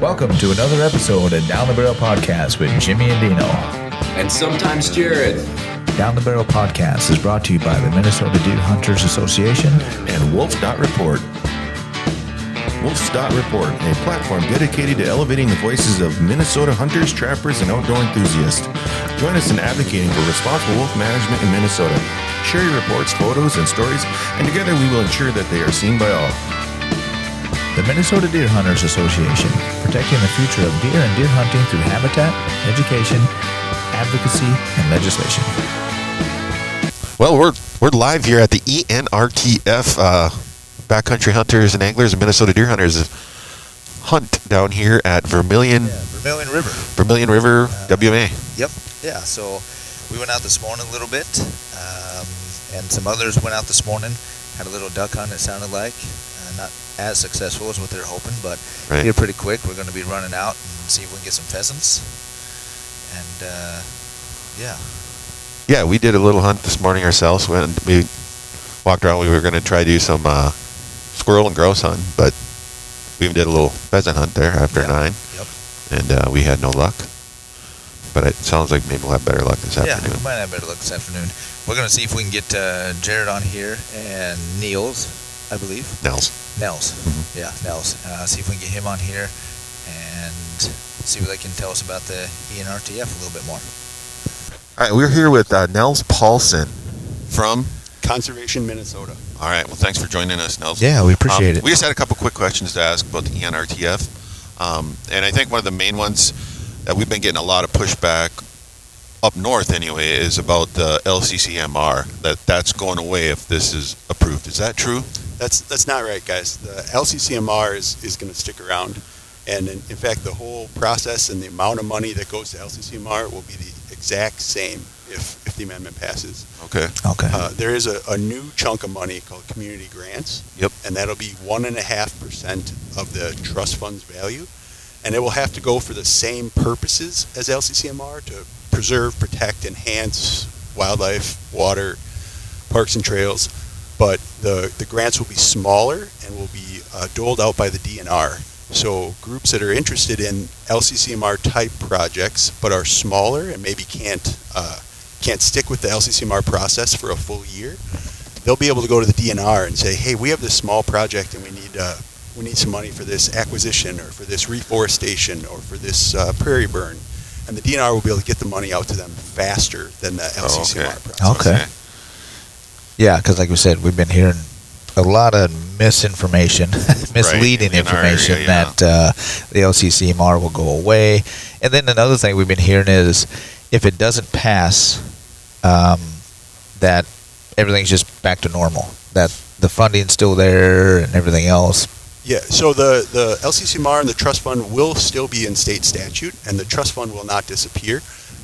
Welcome to another episode of Down the Barrel Podcast with Jimmy and Dino. And sometimes Jared. Down the Barrel Podcast is brought to you by the Minnesota Deer Hunters Association and Wolf.Report. Wolf.Report, a platform dedicated to elevating the voices of Minnesota hunters, trappers, and outdoor enthusiasts. Join us in advocating for responsible wolf management in Minnesota. Share your reports, photos, and stories, and together we will ensure that they are seen by all. The Minnesota Deer Hunters Association, protecting the future of deer and deer hunting through habitat, education, advocacy, and legislation. Well, we're live here at the ENRTF Backcountry Hunters and Anglers and Minnesota Deer Hunters hunt down here at Vermilion River WMA. Yep. Yeah, so we went out this morning a little bit, and some others went out this morning. Had a little duck hunt, it sounded like. Not as successful as what they're hoping, but here pretty quick. We're going to be running out and see if we can get some pheasants. And, Yeah, we did a little hunt this morning ourselves. We walked around. We were going to try to do some squirrel and grouse hunt, but we did a little pheasant hunt there after 9. Yep. And we had no luck. But it sounds like maybe we'll have better luck this afternoon. Yeah, we might have better luck this afternoon. We're going to see if we can get Jared on here and Nels, I believe. Nels. Mm-hmm. Yeah, Nels. See if we can get him on here and see what they can tell us about the ENRTF a little bit more. All right, we're here with Nels Paulsen from Conservation, Minnesota. All right, well, thanks for joining us, Nels. Yeah, we appreciate it. We just had a couple quick questions to ask about the ENRTF. And I think one of the main ones that we've been getting a lot of pushback up north anyway is about the LCCMR, that's going away if this is approved. Is that true? That's not right, guys. The LCCMR is going to stick around, and in fact, the whole process and the amount of money that goes to LCCMR will be the exact same if the amendment passes. Okay. There is a new chunk of money called community grants. Yep. And that'll be 1.5% of the trust fund's value, and it will have to go for the same purposes as LCCMR to preserve, protect, enhance wildlife, water, parks and trails. But the grants will be smaller and will be doled out by the DNR. So groups that are interested in LCCMR type projects but are smaller and maybe can't stick with the LCCMR process for a full year, they'll be able to go to the DNR and say, hey, we have this small project and we need some money for this acquisition or for this reforestation or for this prairie burn. And the DNR will be able to get the money out to them faster than the LCCMR process. Okay. Yeah, because like we said, we've been hearing a lot of misinformation, misleading information that the LCCMR will go away. And then another thing we've been hearing is if it doesn't pass, that everything's just back to normal, that the funding's still there and everything else. Yeah, so the LCCMR and the trust fund will still be in state statute, and the trust fund will not disappear.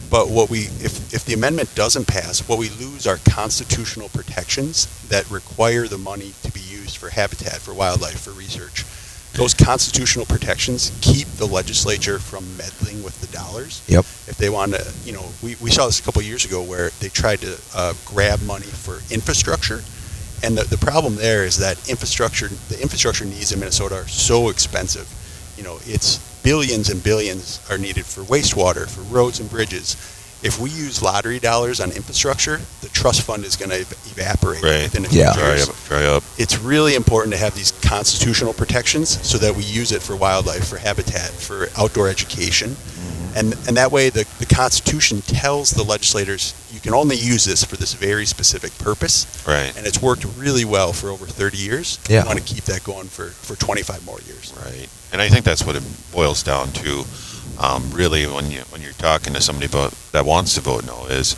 But if the amendment doesn't pass, what we lose are constitutional protections that require the money to be used for habitat, for wildlife, for research. Those constitutional protections keep the legislature from meddling with the dollars. Yep. If they want to, we saw this a couple of years ago where they tried to grab money for infrastructure. And the problem there is that the infrastructure needs in Minnesota are so expensive. It's billions and billions are needed for wastewater, for roads and bridges. If we use lottery dollars on infrastructure, the trust fund is going to evaporate within a few years. Dry up. It's really important to have these constitutional protections so that we use it for wildlife, for habitat, for outdoor education. And that way the Constitution tells the legislators you can only use this for this very specific purpose. Right. And it's worked really well for over 30 years. Yeah. We want to keep that going for 25 more years. Right. And I think that's what it boils down to. Really, when you're talking to somebody that wants to vote no, is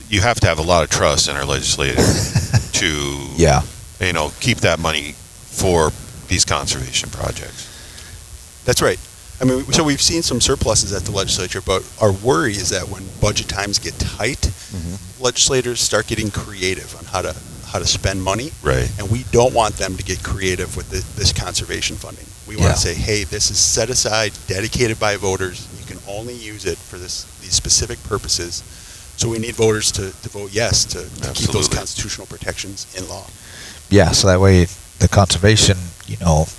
you have to have a lot of trust in our legislator to keep that money for these conservation projects. That's right. I mean, so we've seen some surpluses at the legislature, but our worry is that when budget times get tight, legislators start getting creative on how to spend money. Right. And we don't want them to get creative with this conservation funding. We want to say, hey, this is set aside, dedicated by voters. You can only use it for these specific purposes. So we need voters to vote yes to keep those constitutional protections in law. Yeah, so that way the conservation,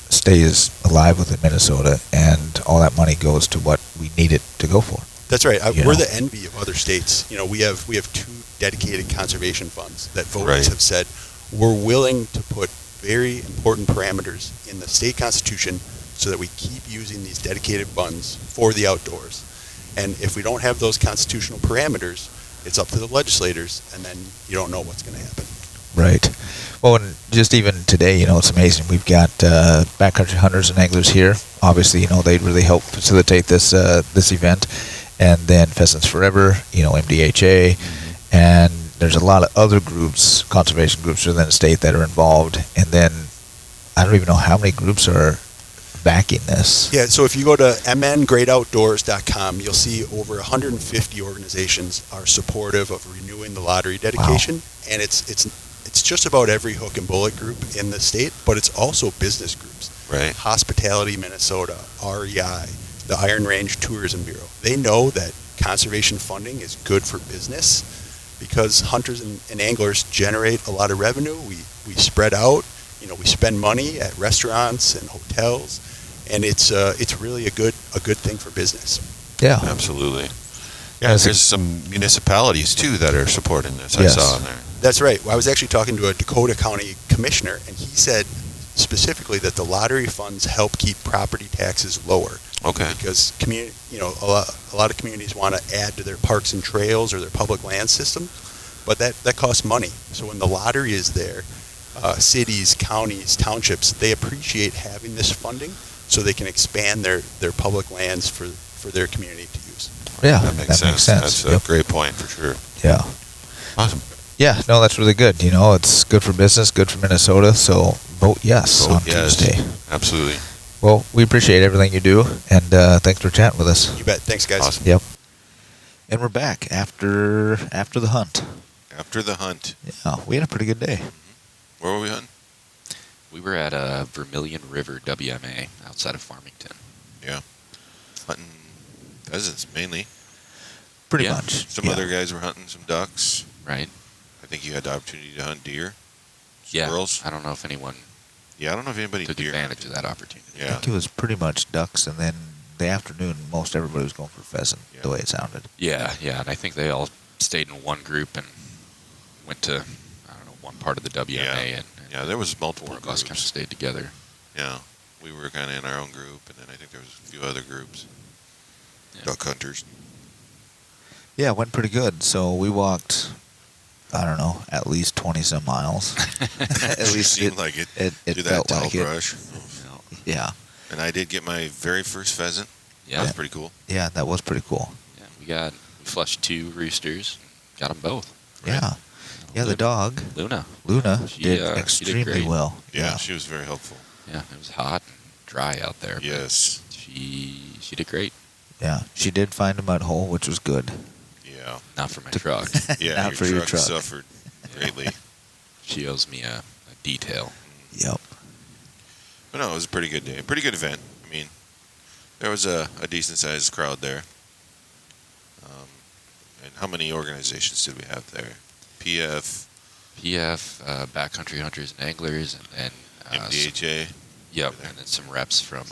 stays alive within Minnesota, and all that money goes to what we need it to go for. That's right. You We're know. the envy of other states. We have 2 dedicated conservation funds that voters Right. have said we're willing to put very important parameters in the state constitution so that we keep using these dedicated funds for the outdoors. And if we don't have those constitutional parameters, it's up to the legislators, and then you don't know what's going to happen. Right. Well, and just even today, it's amazing. We've got Backcountry Hunters and Anglers here. Obviously, they really help facilitate this this event. And then Pheasants Forever, MDHA. And there's a lot of other groups, conservation groups within the state that are involved. And then I don't even know how many groups are backing this. Yeah, so if you go to mngreatoutdoors.com, you'll see over 150 organizations are supportive of renewing the lottery dedication. Wow. And it's just about every hook and bullet group in the state, but it's also business groups. Right. Hospitality Minnesota, REI, the Iron Range Tourism Bureau. They know that conservation funding is good for business because hunters and anglers generate a lot of revenue. We spread out, we spend money at restaurants and hotels, and it's really a good thing for business. Yeah. Absolutely. Yeah, there's some municipalities too that are supporting this. Yes. I saw in there. That's right. Well, I was actually talking to a Dakota County commissioner, and he said specifically that the lottery funds help keep property taxes lower. Okay. Because a lot of communities want to add to their parks and trails or their public land system, but that costs money. So when the lottery is there, cities, counties, townships, they appreciate having this funding so they can expand their public lands for their community to use. Yeah, That makes sense. That's a great point for sure. Yeah. Awesome. Yeah, no, that's really good. It's good for business, good for Minnesota, so vote yes on Tuesday. Absolutely. Well, we appreciate everything you do, and thanks for chatting with us. You bet. Thanks, guys. Awesome. Yep. And we're back after the hunt. After the hunt. Yeah, we had a pretty good day. Where were we hunting? We were at Vermilion River WMA outside of Farmington. Yeah. Hunting pheasants mainly. Pretty Yeah. much. Some other guys were hunting some ducks. Right? I think you had the opportunity to hunt deer. Yeah. Squirrels. I don't know if anyone Yeah, I don't know if anybody took deer advantage of hunted. that opportunity. I Yeah. think it was pretty much ducks, and then the afternoon, most everybody was going for pheasant, the way it sounded. Yeah, and I think they all stayed in one group and went to, one part of the WMA, and Yeah, there was multiple four of us groups. kind of stayed together. Yeah, we were kind of in our own group, and then I think there was a few other groups. Yeah. Duck hunters. Yeah, it went pretty good. So we walked, I don't know, at least 20-some miles. At least seemed like it. it Through that felt tall like it. brush. Yeah. And I did get my very first pheasant. Yeah. That was pretty cool. Yeah, that was pretty cool. Yeah, we flushed 2 roosters, got them both. Yeah. Yeah, the dog, Luna. Luna, She did did extremely great. well. Yeah, she was very helpful. Yeah, it was hot and dry out there. but Yes. She did great. Yeah. She did find a mud hole, which was good. Yeah. Not for my truck. Yeah, Not your for your truck truck. suffered greatly. She owes me a detail. Yep. But no, it was a pretty good day. Pretty good event. I mean, there was a decent-sized crowd there. And how many organizations did we have there? PF, Backcountry Hunters and Anglers, and MDHA. Yep, and then some reps from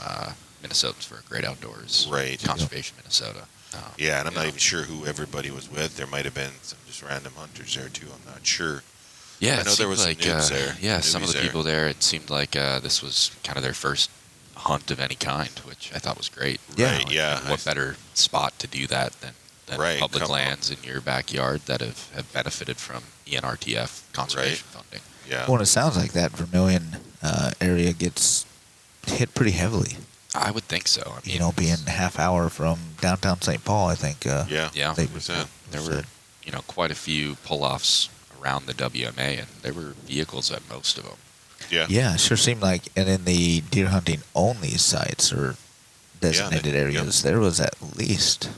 Minnesotans for Great Outdoors. Right. Conservation Minnesota. Yeah, and I'm not Yeah. even sure who everybody was with. There might have been some just random hunters there, too. I'm not sure. Yeah, I it know there seemed was some like, noobs there. Yeah, some of Newbies the there. people there, it seemed like this was kind of their first hunt of any kind, which I thought was great. Yeah. Right, yeah. And what better spot to do that than Right, public come on. lands in your backyard that have benefited from ENRTF conservation funding. Yeah. Well, it sounds like that Vermilion area gets hit pretty heavily. I would think so. I mean, Being half hour from downtown St. Paul, I think. Yeah. Yeah, they- there were quite a few pull-offs around the WMA, and there were vehicles at most of them. Yeah. Yeah, it sure seemed like, and in the deer hunting only sites or designated areas, there was at least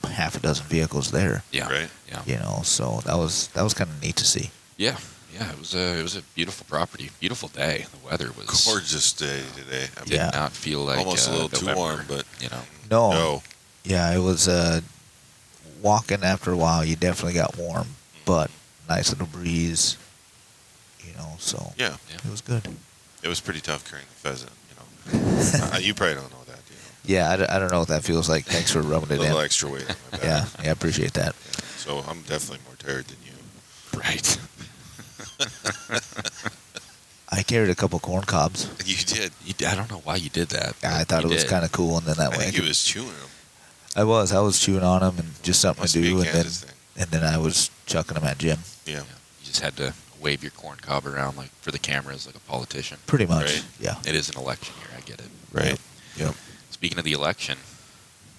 half a dozen vehicles there. Yeah, Right. Yeah, So that was kind of neat to see. yeah. It was a beautiful property, beautiful day. The weather was Gorgeous day today. I mean, Yeah. did not feel like almost a little too November, warm, but No, no. yeah, it was walking after a while. You definitely got warm, but nice little breeze. So Yeah. it was good. It was pretty tough carrying the pheasant, You probably don't know that, Yeah, I don't know what that feels like. Thanks for rubbing A it little in. extra weight on my back. Yeah, I appreciate that. So I'm definitely more tired than you. Right. I carried a couple corn cobs. You did. I don't know why you did that. I thought it was kind of cool, and then that I way think he was chewing them. I was chewing on them and just something Must to be a do, and Kansas thing. then I was chucking them at Jim. Yeah. You just had to wave your corn cob around like for the cameras like a politician. Pretty much, Right. yeah. It is an election year. I get it. Right. Yep. Speaking of the election,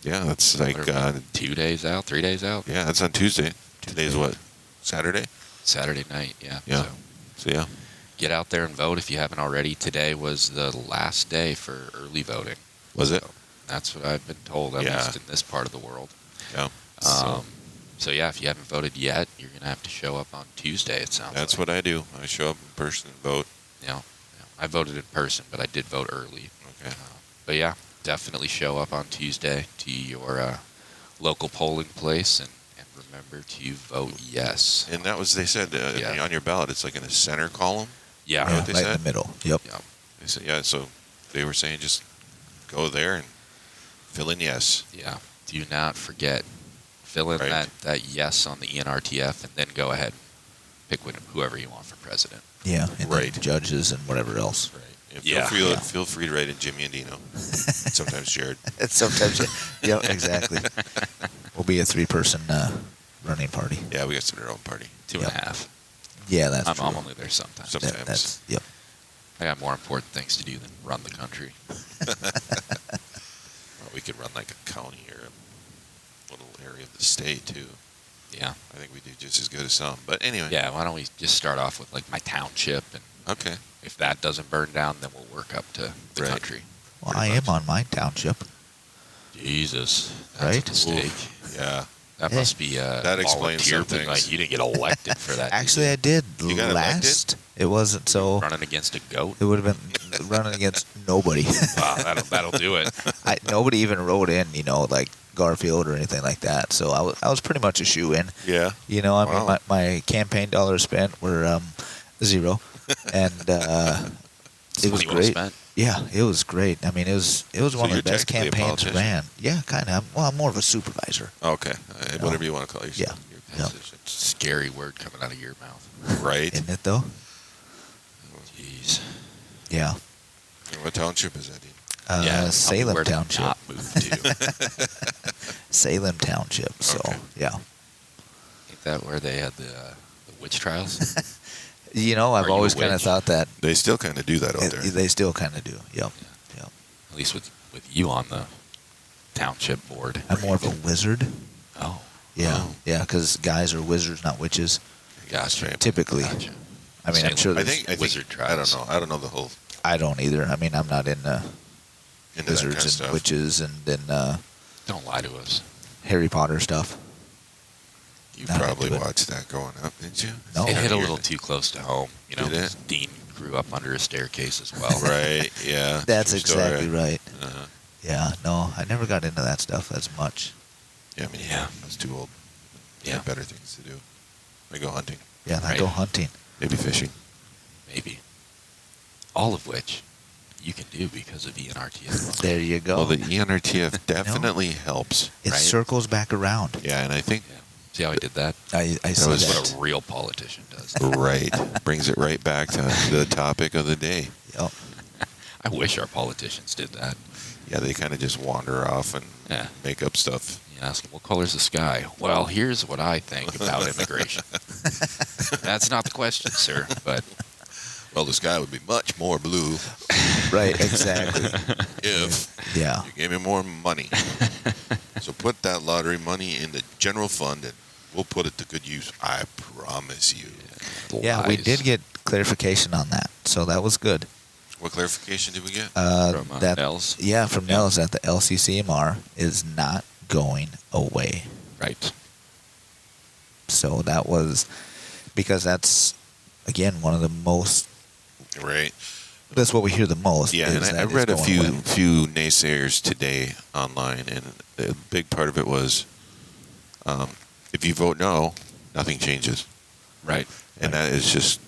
Yeah, that's like, what are we, 2 days out, 3 days out? yeah, that's on Tuesday. Today's what? Saturday? Saturday night, yeah. Yeah. So So, yeah. get out there and vote if you haven't already. Today was the last day for early voting. Was it? So that's what I've been told, at Yeah. least in this part of the world. Yeah. So yeah, if you haven't voted yet, you're gonna have to show up on Tuesday. It sounds. That's like. what I do. I show up in person and vote. Yeah. I voted in person, but I did vote early. Okay. But yeah, definitely show up on Tuesday to your local polling place and remember to vote yes. And that was, they said, Yeah. on your ballot, it's like in a center column. Yeah. Yeah, what they right in said? the middle. Yep. Yeah. They said, yeah, so they were saying just go there and fill in yes. Yeah. Do not forget. Fill in Right. that yes on the ENRTF and then go ahead and pick whoever you want for president. Yeah, and Right. then judges and whatever else. Right. And Yeah. Feel free to write in Jimmy and Dino. Sometimes Jared. Sometimes, yeah, exactly. We'll be a 3-person running party. Yeah, we got some their own party. 2.5. Yeah, that's I'm true. only there sometimes. Some- sometimes. That's yep. I got more important things to do than run the country. Well, we could run like a county or a little area of the state, too. Yeah. I think we do just as good as some. But anyway. Yeah, why don't we just start off with like my township, and Okay. if that doesn't burn down, then we'll work up to the Right. country. Well, Pretty I am much. on my township. Jesus, that's Right? a mistake. Yeah. That Hey. must be a That explains volunteer some thing. things. Like you didn't get elected for that. Actually, I did You got last. elected? It wasn't so. running against a goat. It would have been running against nobody. Wow, that'll do it. Nobody even wrote in, like Garfield or anything like that. So I was pretty much a shoe-in. Yeah. I mean, Wow. my campaign dollars spent were $0, and it was Money well great. spent. Yeah, it was great. I mean, it was one So of you're the best technically a campaigns politician. ran. Yeah, kind of. Well, I'm more of a supervisor. Okay. Whatever you want to call yourself. Yeah. Your Yeah. position. Scary word coming out of your mouth. Right. Isn't it though? Jeez. Yeah. And what township is that in? Yeah, tell me Salem where to Township. not move to. Salem Township. So Okay. yeah. Ain't that where they had the witch trials? I've Are you always a kind of witch? thought that They still kind of do that out there. they still kind of do. Yep. At least with you on the township board. I'm more of a wizard. Oh, Yeah. Oh. Yeah, because guys are wizards, not witches. gotcha. Typically. Gotcha. I mean, I'm Salem. sure I there's, think wizard I don't trials. know. I don't know the whole I don't either. I mean, I'm not into into that wizards kind of and stuff. witches and then Don't lie to us. Harry Potter stuff. You Not probably into it. watched that growing up, didn't you? No. It hit a You're- little too close to home. You know, Did it? 'cause Dean grew up under a staircase as well. Right. Yeah. That's true story. exactly right. Uh-huh. Yeah, no, I never got into that stuff as much. Yeah. I mean, Yeah. I was too old. I Yeah. had better things to do. I go hunting, Yeah, and I Right. go hunting. maybe fishing. Maybe. All of which you can do because of ENRTF. There you go. Well, the E ENRTF definitely helps. it right? circles back around. Yeah, and I think Yeah. See how I did that? I see was That's that. what a real politician does. right brings it right back to the topic of the day. Yep. I wish our politicians did that. Yeah, they kind of just wander off and Yeah. make up stuff. You ask them, what color's the sky? Well, here's what I think about immigration. That's not the question, sir. But Well, the sky would be much more blue Right, exactly. if Yeah. you gave me more money. So put that lottery money in the general fund and we'll put it to good use. I promise you. Yeah, we lies. did get clarification on that, so that was good. What clarification did we get? From that Nels. Yeah, from Yeah. Nels that the LCCMR is not going away. Right. So that was because that's again one of the most. Right. That's what we hear the most. Yeah, is and that I it's read a going away. few naysayers today online, and a big part of it was if you vote no, nothing changes. Right. And that is just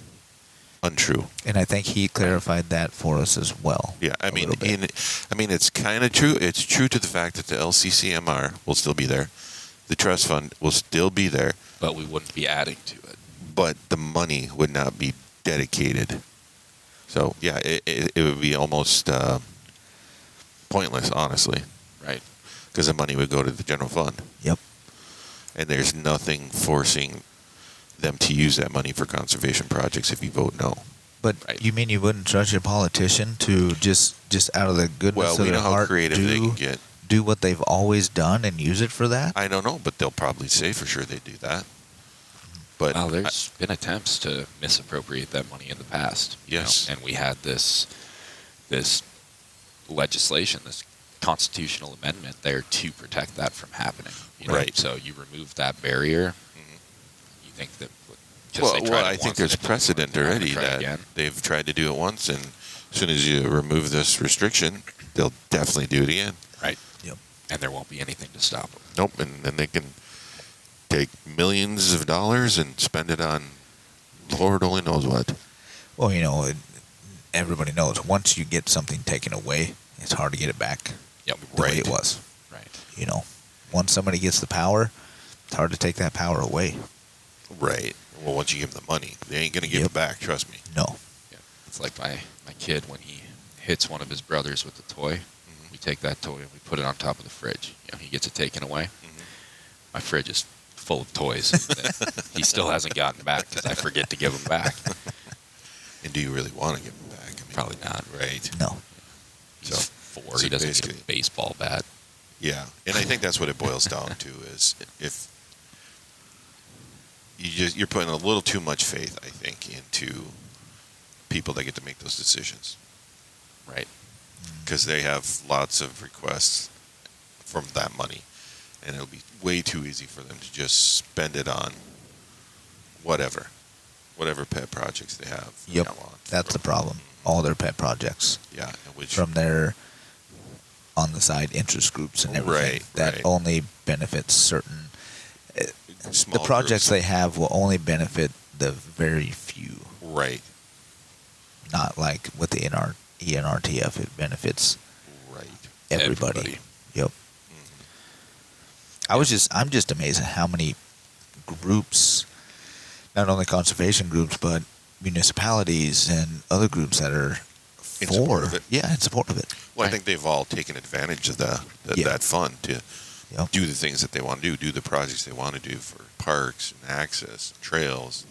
untrue. And I think he clarified that for us as well. Yeah, I a mean, little bit. it's kind of true. It's true to the fact that the LCCMR will still be there, the trust fund will still be there, But we wouldn't be adding to it. but the money would not be dedicated. So yeah, it would be almost pointless, honestly, Right. because the money would go to the general fund, Yep. and there's nothing forcing them to use that money for conservation projects if you vote no. But Right. you mean you wouldn't trust your politician to just out of the goodness Well, of we their know how heart creative they can get. do what they've always done and use it for that? I don't know, but they'll probably say for sure they do that. But Well, there's been attempts to misappropriate that money in the past. you Yes. know, and we had this legislation, this constitutional amendment there to protect that from happening. You know? Right. So you remove that barrier. You think that? I think there's precedent already that they've tried to do it once, and as soon as you remove this restriction, they'll definitely do it again. Right. Yep. And there won't be anything to stop them. Nope, and then they can take millions of dollars and spend it on Lord only knows what. Well, you know, everybody knows once you get something taken away, it's hard to get it back Yep. the way Right. it was. Right. You know, once somebody gets the power, it's hard to take that power away. Right. Well, once you give them the money, they ain't gonna give Yep. it back. Trust me. No. Yeah. It's like my kid when he hits one of his brothers with a toy. We take that toy and we put it on top of the fridge. You know, he gets it taken away. My fridge is full of toys that he still hasn't gotten back because I forget to give them back. And do you really want to give them back? I mean, Probably not. Right. No. He's So- 4. so He doesn't get basically- a baseball bat. Yeah, and I think that's what it boils down to is if you're putting a little too much faith, I think, into people that get to make those decisions Right. because they have lots of requests from that money, and it'll be way too easy for them to just spend it on whatever pet projects they have. Yep. Go on. That's the problem. All their pet projects Yeah, which from their on the side interest groups and everything Right, that right. only benefits certain. small The projects groups. they have will only benefit the very few, Right, not like with the ENRTF. It benefits right. everybody. Everybody. Yep. I'm just amazed at how many groups, not only conservation groups, but municipalities and other groups that are In support of it. Yeah, in support of it. Well, I think they've all taken advantage of Yeah. that fund to Yep. do the things that they want to do the projects they want to do for parks and access, trails,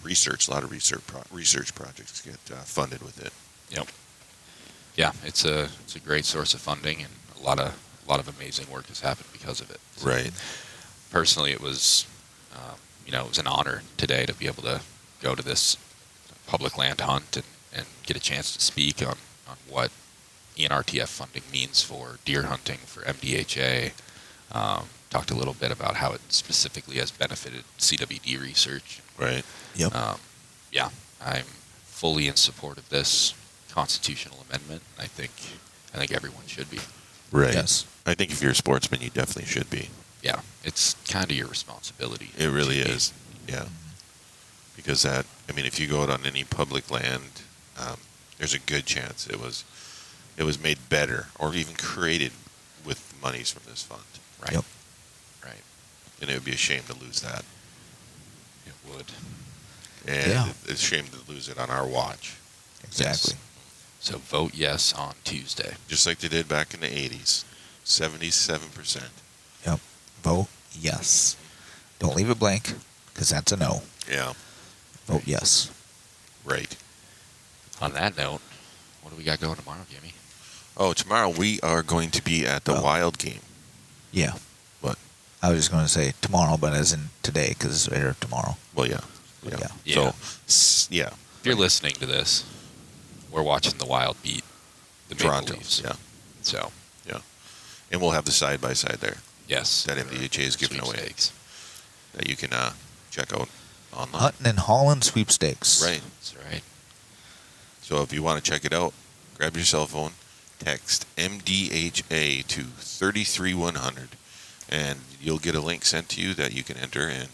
research. A lot of research projects get funded with it. Yep. Yeah, it's a great source of funding, and a lot of amazing work has happened because of it. So Right. personally, it was it was an honor today to be able to go to this public land hunt and get a chance to speak on what ENRTF funding means for deer hunting, for MDHA. Talked a little bit about how it specifically has benefited CWD research. Right. Yep. Yeah, I'm fully in support of this constitutional amendment. I think everyone should be. Right. Yes. I think if you're a sportsman, you definitely should be. Yeah, it's kind of your responsibility. It really to be. is. Yeah. Because if you go out on any public land, there's a good chance it was made better or even created with monies from this fund. Right. Yep. Right. And it would be a shame to lose that. It would. And Yeah. it's a shame to lose it on our watch. Exactly. So vote yes on Tuesday. Just like they did back in the 80s. 77%. Yep. Vote yes. Don't leave it blank, because that's a no. Yeah. Vote yes. Right. On that note, what do we got going tomorrow, Jimmy? Oh, tomorrow we are going to be at the Well- Wild Game. Yeah. What? I was just going to say tomorrow, but as in today, because it's aired tomorrow. Well, yeah. Yeah. Yeah. So, yeah. If you're listening to this, we're watching the Wild beat the Maple Toronto. Leafs. Yeah. So, And we'll have the side-by-side there yes. that MDHA is giving away Sweepstakes. that you can check out online. Hutton and Holland sweepstakes. Right. That's right. So if you want to check it out, grab your cell phone, text MDHA to 33100, and you'll get a link sent to you that you can enter and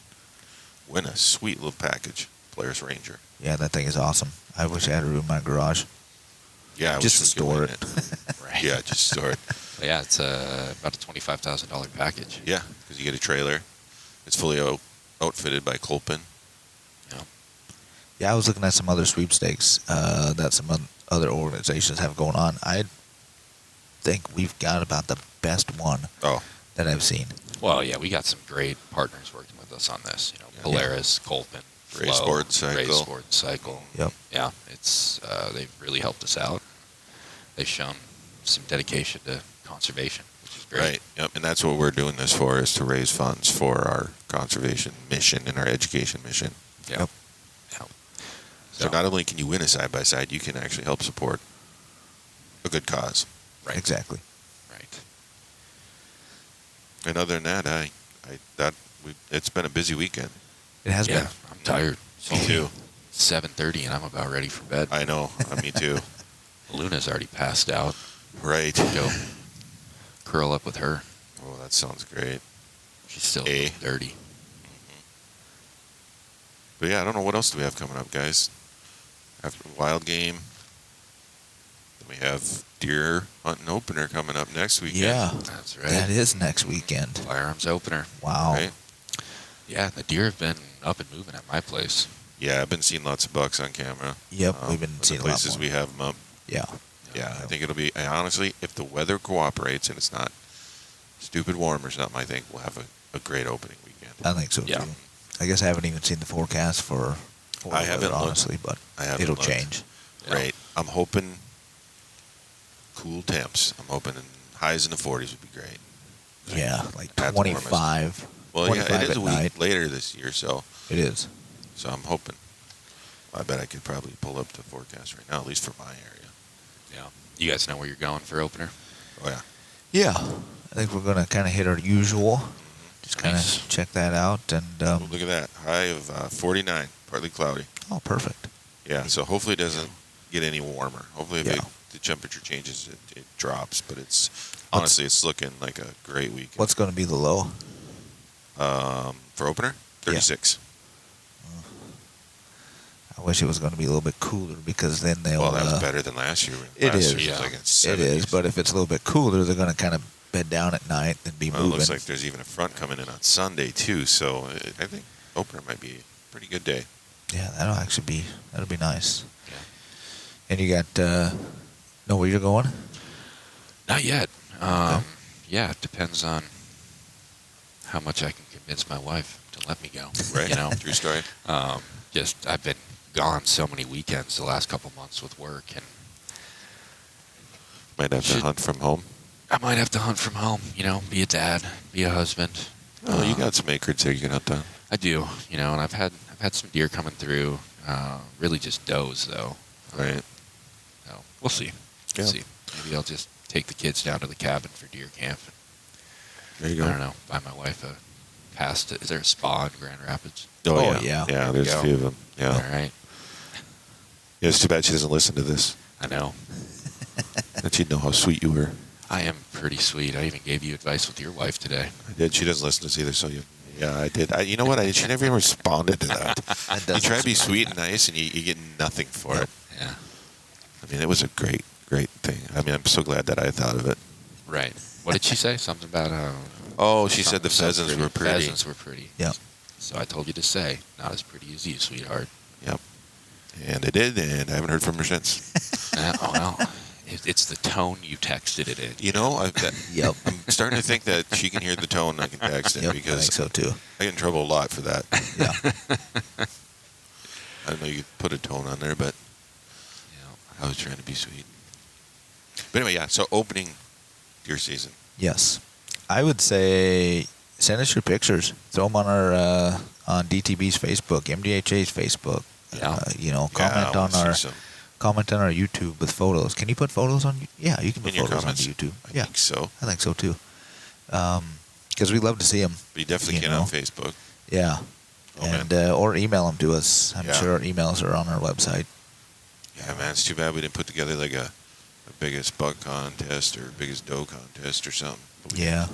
win a sweet little package, Players Ranger. Yeah, that thing is awesome. I wish I had a room in my garage. Yeah, I Just wish to we could store win it. Right. Yeah, just store it. But yeah, it's about a $25,000 package. Yeah, because you get a trailer. It's fully outfitted by Kolpin. Yeah. Yeah, I was looking at some other sweepstakes that some other organizations have going on. I think we've got about the best one Oh, that I've seen. Well, yeah, we got some great partners working with us on this. You know, Yeah. Polaris, Kolpin, Ray Flow, Sport Cycle. Ray Sport Cycle. Yep. Yeah, it's they've really helped us out. They've shown some dedication to conservation, which is great. right. Yep, and that's what we're doing this for, is to raise funds for our conservation mission and our education mission. Yeah. Yep. Yeah. So not only can you win a side-by-side, you can actually help support a good cause. Right. Exactly. Right. And other than that, it's been a busy weekend. It has Yeah, been. I'm tired. It's Me only too. 7:30, and I'm about ready for bed. I know. Me too. Luna's already passed out. Right. Go curl up with her. Oh, that sounds great. She's still Eh? dirty. But yeah, I don't know what else do we have coming up, guys. After wild game, then we have deer hunting opener coming up next weekend. Yeah, That's right. that is next weekend. Firearms opener. Wow. Right? Yeah, the deer have been up and moving at my place. Yeah, I've been seeing lots of bucks on camera. Yep, we've been of the seeing a lot places more. we have them up. Yeah. Yeah, I think it'll be. And honestly, if the weather cooperates and it's not stupid warm or something, I think we'll have a great opening weekend. I think so Yeah. too. I guess I haven't even seen the forecast for I haven't weather, looked. honestly, but I haven't it'll looked. change. Yeah. Right. I'm hoping cool temps. I'm hoping highs in the 40s would be great. Yeah, like That's the warmest. 25. Well, yeah, 25 it is at a week night. later this year, so It is. I'm hoping. I bet I could probably pull up the forecast right now, at least for my area. Yeah. You guys know where you're going for opener? Oh yeah. Yeah, I think we're gonna kind of hit our usual. Just kind of Nice. check that out, and Well, look at that. High of 49, partly cloudy. oh, perfect. Yeah, so hopefully it doesn't get any warmer. Hopefully if Yeah. the temperature changes, it drops. But it's honestly, it's looking like a great weekend. What's going to be the low? For opener? 36. I wish it was going to be a little bit cooler because then they'll. Well, that was better than last year. It Last is. year was Yeah. like in It 70s. is, but if it's a little bit cooler, they're going to kind of bed down at night and be Well, it moving. looks like there's even a front coming in on Sunday too. So I think opener might be a pretty good day. Yeah, that'll be nice. Yeah. And you got know where you're going? Not yet. Okay. Yeah, it depends on how much I can convince my wife to let me go. Right. You know, True story. just I've been gone so many weekends the last couple months with work, and Might have to Should- hunt from home. I might have to hunt from home. You know, be a dad, be a husband. Oh, you got some acreage there you can hunt on. I do. You know, and I've had some deer coming through. Really just does though. Right. So we'll see. Yeah. We'll see. Maybe I'll just take the kids down to the cabin for deer camp. There you I go. don't know. Buy my wife a pass to. Is there a spa in Grand Rapids? Oh, Oh, yeah. yeah. Yeah, There there's you a go. few of them. Yeah. All right. Yeah, it's too bad she doesn't listen to this. I know. Then she'd know how sweet you were. I am pretty sweet. I even gave you advice with your wife today. I did. She doesn't listen to us either, so yeah, I did. You know what? She never even responded to that. That You doesn't try to be surprise sweet and nice, and you get nothing for Yep. it. Yeah. I mean, it was a great thing. I mean, I'm so glad that I thought of it. Right. What did she say? Something about Oh, she said the pheasants were pretty. Pheasants were pretty. Yep. So I told you to say, not as pretty as you, sweetheart. Yep. And I did, and I haven't heard from her since. Oh, well, it's the tone you texted it in. You know, Yep. I'm starting to think that she can hear the tone I can text it Yep, I because think so too. I get in trouble a lot for that. Yeah. I know you could put a tone on there, but Yeah. I was trying to be sweet. But anyway, yeah, so opening deer season. Yes. I would say send us your pictures. Throw them on our on DTB's Facebook, MDHA's Facebook. Yeah. Comment Yeah, I on wanna our see some comment on our YouTube with photos. Can you put photos on? Yeah, you can put in your photos on comments. YouTube. I Yeah, think so. I think so too. Because we love to see them. But you definitely You can know. on Facebook. Yeah. Oh, And man. or email them to us. I'm Yeah. sure our emails are on our website. Yeah, man, it's too bad we didn't put together like a biggest buck contest or biggest doe contest or something. But we Yeah.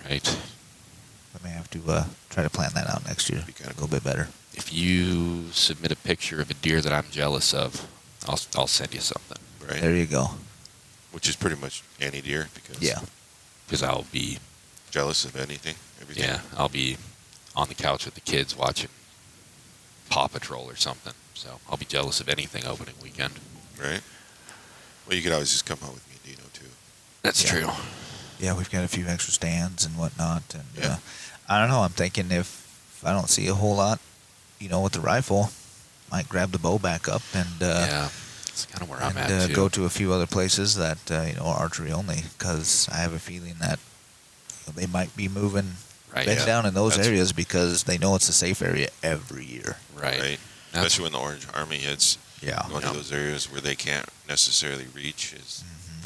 Right. we may have to try to plan that out next year. Be kinda a little bit better. If you submit a picture of a deer that I'm jealous of, I'll send you something. Right. There you go. Which is pretty much any deer because Yeah. Because I'll be, jealous of anything, everything. yeah, I'll be on the couch with the kids watching Paw Patrol or something. So I'll be jealous of anything opening weekend. Right. Well, you could always just come out with me and Dino too. That's Yeah. true. Yeah, we've got a few extra stands and whatnot, and Yeah. I don't know. I'm thinking if I don't see a whole lot, with the rifle, might grab the bow back up and Yeah, that's kind of where I'm at too. go to a few other places that are archery only, because I have a feeling that they might be moving Right. bed Yeah. down in those That's- areas because they know it's a safe area every year. Right. Right. That's- Especially when the Orange Army hits, Yeah. going Yeah. to those areas where they can't necessarily reach is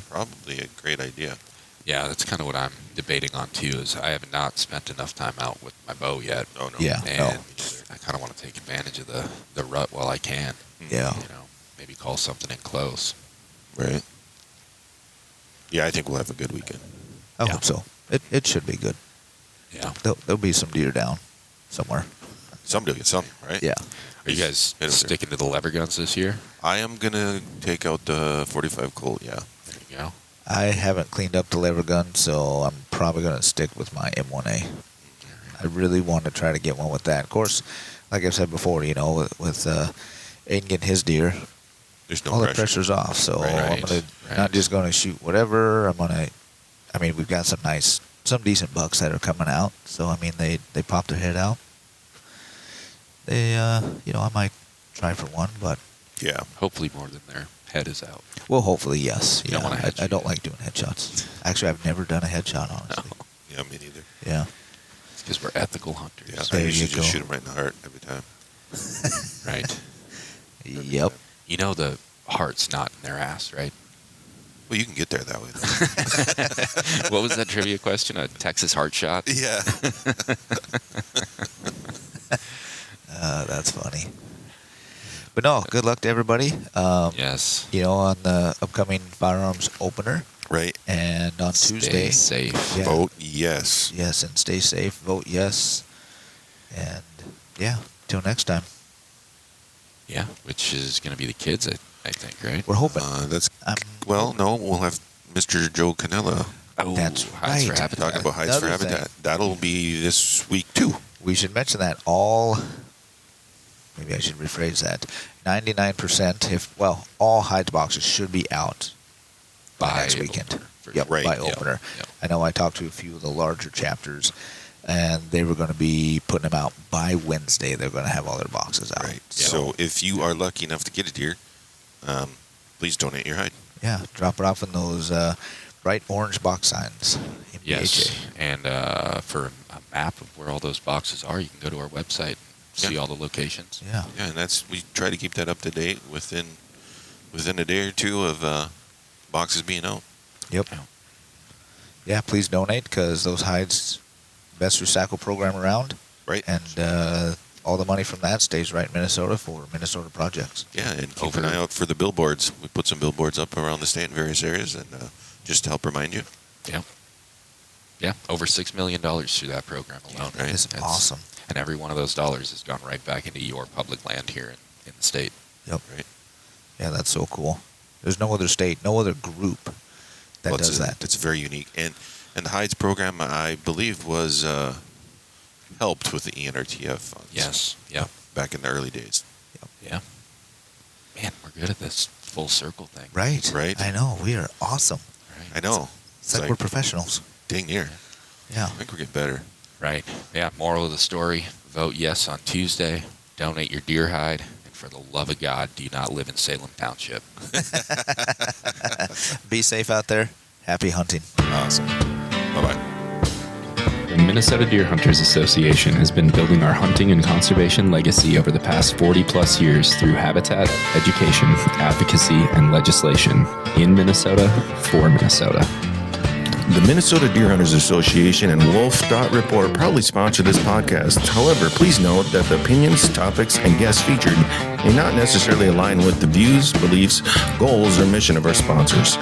probably a great idea. Yeah, that's kind of what I'm debating on too. Is I have not spent enough time out with my bow yet. Oh, no. Yeah. And No. I kind of want to take advantage of the rut while I can. Yeah. Maybe call something in close. Right. Yeah, I think we'll have a good weekend. I Yeah. hope so. It should be good. Yeah. There'll be some deer down somewhere. Somebody will get something, right? Yeah. Are you guys Hit 'em there. sticking to the lever guns this year? I am going to take out the 45 Colt, yeah. There you go. I haven't cleaned up the lever gun, so I'm probably going to stick with my M1A. I really want to try to get one with that. Of course, like I've said before, with Aiden getting his deer, There's no all the pressure. pressure's off. So Right, I'm gonna right. not just going to shoot whatever. We've got some decent bucks that are coming out. So they pop their head out. I might try for one, but Yeah. Hopefully more than their head is out. well, hopefully yes. You don't Yeah, wanna I headshot. don't like doing headshots. Actually, I've never done a headshot, honestly. Yeah, me neither. Yeah. It's because we're ethical hunters. Yeah, I There usually you just go. shoot him right in the heart every time. Right. Yep. The heart's not in their ass, right? Well, you can get there that way, though. What was that trivia question? A Texas heart shot? Yeah. That's funny. But no, good luck to everybody. Yes. On the upcoming firearms opener Right. and on Tuesday. Stay safe. Yeah. Vote yes. Yes, and stay safe. Vote yes. And yeah, till next time. Yeah, which is going to be the kids, I think, right? We're hoping. Well, no, we'll have Mr. Joe Canella Oh, That's Hides for right. Habitat. talking about Hides for Another thing. Habitat. That'll be this week, too. We should mention that maybe I should rephrase that. 99%, all hides boxes should be out by next weekend. opener, for Yep, sure. Right. by Yep. opener. Yep. I know I talked to a few of the larger chapters, and they were going to be putting them out by Wednesday. They're going to have all their boxes out. Right. So if you are lucky enough to get a deer, please donate your hide. yeah, drop it off in those bright orange box signs. in Yes, BHA. and for a map of where all those boxes are, you can go to our website and see Yeah. all the locations. Yeah. Yeah, and we try to keep that up to date within a day or two of boxes being out. Yep. Yeah. Yeah, please donate, because those hides, best recycle program around, Right. and all the money from that stays right in Minnesota for Minnesota projects. Yeah, and keep an eye out for the billboards. We put some billboards up around the state in various areas, and just to help remind you. Yeah, over $6 million through that program alone. Right. It's awesome. And every one of those dollars has gone right back into your public land here in the state. Yep. Right. Yeah, that's so cool. There's no other state, no other group that Well, does that. It's very unique. And the Hides program, I believe, was helped with the ENRTF funds. Yes. Yeah. Back in the early days. Yeah. Man, we're good at this full circle thing. Right. Right. I know. We are awesome. Right. I know. It's like we're professionals. dang near. Yeah. I think we're getting better. Right. Yeah. Moral of the story: vote yes on Tuesday. Donate your deer hide, and for the love of God, do not live in Salem Township. Be safe out there. Happy hunting. Awesome. Bye-bye. The Minnesota Deer Hunters Association has been building our hunting and conservation legacy over the past 40-plus years through habitat, education, advocacy, and legislation. In Minnesota, for Minnesota. The Minnesota Deer Hunters Association and Wolf Dot Report proudly sponsor this podcast. However, please note that the opinions, topics, and guests featured may not necessarily align with the views, beliefs, goals, or mission of our sponsors.